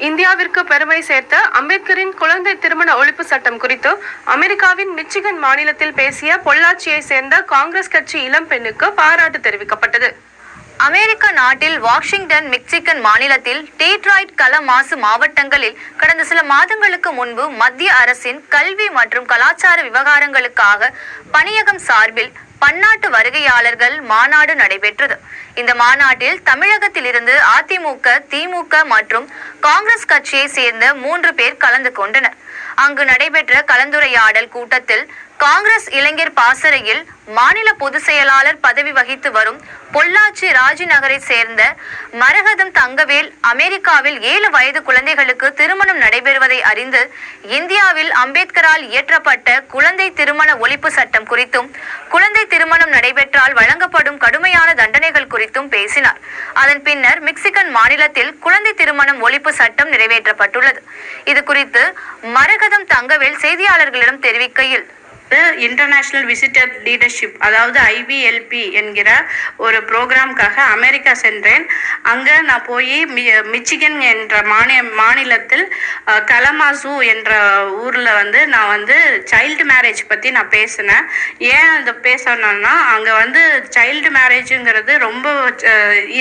இந்தியாவிற்கு பெருமை சேர்த்த அம்பேத்கரின் குழந்தை திருமண ஒழிப்பு சட்டம் குறித்து அமெரிக்காவின் மிச்சிகன் மாநிலத்தில் பேசிய பொள்ளாச்சியை சேர்ந்த காங்கிரஸ் கட்சி இளம் பெண்ணுக்கு பாராட்டு தெரிவிக்கப்பட்டது. அமெரிக்க நாட்டில் வாஷிங்டன், மிச்சிகன் மாநிலத்தில் டீட்ராய்ட், கலமாசு மாவட்டங்களில் கடந்த சில மாதங்களுக்கு முன்பு மத்திய அரசின் கல்வி மற்றும் கலாச்சார விவகாரங்களுக்காக பணியகம் சார்பில் பன்னாட்டு வருகையாளர்கள் மாநாடு நடைபெற்றது. இந்த மாநாட்டில் தமிழகத்தில் இருந்து அதிமுக, திமுக மற்றும் காங்கிரஸ் கட்சியை சேர்ந்த 3 பேர் கலந்து கொண்டனர். அங்கு நடைபெற்ற கலந்துரையாடல் கூட்டத்தில் காங்கிரஸ் இளைஞர் பாசறையில் மாநில பொதுச் செயலாளர் பதவி வகித்து வரும் பொள்ளாச்சி ராஜிநகரை சேர்ந்த மரகதம் தங்கவேல் அமெரிக்காவில் 7 வயது குழந்தைகளுக்கு திருமணம் நடைபெறுவதை அறிந்து இந்தியாவில் அம்பேத்கரால் இயற்றப்பட்ட குழந்தை திருமண ஒழிப்பு சட்டம் குறித்தும், குழந்தை திருமணம் நடைபெற்றால் வழங்கப்படும் கடுமையான தண்டனைகள் குறித்தும் பேசினார். அதன் பின்னர் மிச்சிகன் மாநிலத்தில் குழந்தை திருமணம் ஒழிப்பு சட்டம் நிறைவேற்றப்பட்டுள்ளது. இது குறித்து மரகதம் தங்கவேல் செய்தியாளர்களிடம் தெரிவிக்கையில், இன்டர்நேஷனல் விசிட்டர் லீடர்ஷிப், அதாவது IVLP என்கிற ஒரு ப்ரோக்ராம்காக அமெரிக்கா சென்றேன். அங்கே நான் போய் மிச்சிகன் என்ற மாநிலத்தில் கலமாசு என்ற ஊரில் நான் சைல்டு மேரேஜ் பற்றி நான் பேசினேன். ஏன் அதை பேசணும்னா, அங்கே சைல்டு மேரேஜுங்கிறது ரொம்ப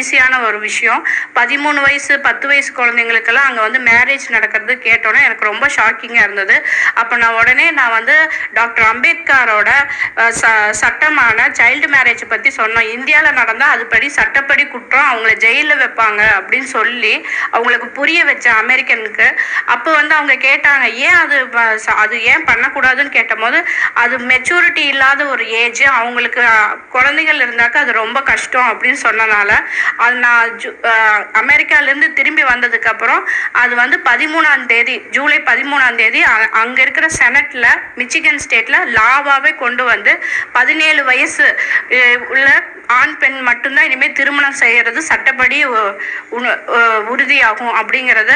ஈஸியான ஒரு விஷயம். 13 வயசு 10 வயசு குழந்தைங்களுக்கெல்லாம் அங்கே மேரேஜ் நடக்கிறது கேட்டோன்னே எனக்கு ரொம்ப ஷாக்கிங்காக இருந்தது. அப்போ நான் உடனே டாக்டர் அம்பேத்கரோட சட்டமான சைல்டு மேரேஜ் பற்றி சொன்னோம். இந்தியாவில் நடந்தால் அதுபடி சட்டப்படி குற்றம், அவங்கள ஜெயிலில் வைப்பாங்க அப்படின்னு சொல்லி அவங்களுக்கு புரிய வச்சேன் அமெரிக்கனுக்கு. அப்போ அவங்க கேட்டாங்க, ஏன் அது ஏன் பண்ணக்கூடாதுன்னு கேட்டபோது, அது மெச்சூரிட்டி இல்லாத ஒரு ஏஜ், அவங்களுக்கு குழந்தைகள் இருந்தாக்க அது ரொம்ப கஷ்டம் அப்படின்னு சொன்னனால அது நான் அமெரிக்காவிலேருந்து திரும்பி வந்ததுக்கப்புறம் அது 13ஆம் தேதி, ஜூலை 13ஆம் தேதி அங்கே இருக்கிற செனட்டில் மிச்சிகன் ஸ்டேட்டில் லாவாவே கொண்டு 17 வயசு உள்ள ஆண் பெண் மட்டும்தான் இனிமேல் திருமணம் செய்யறது சட்டப்படி உறுதியாகும் அப்படிங்கிறத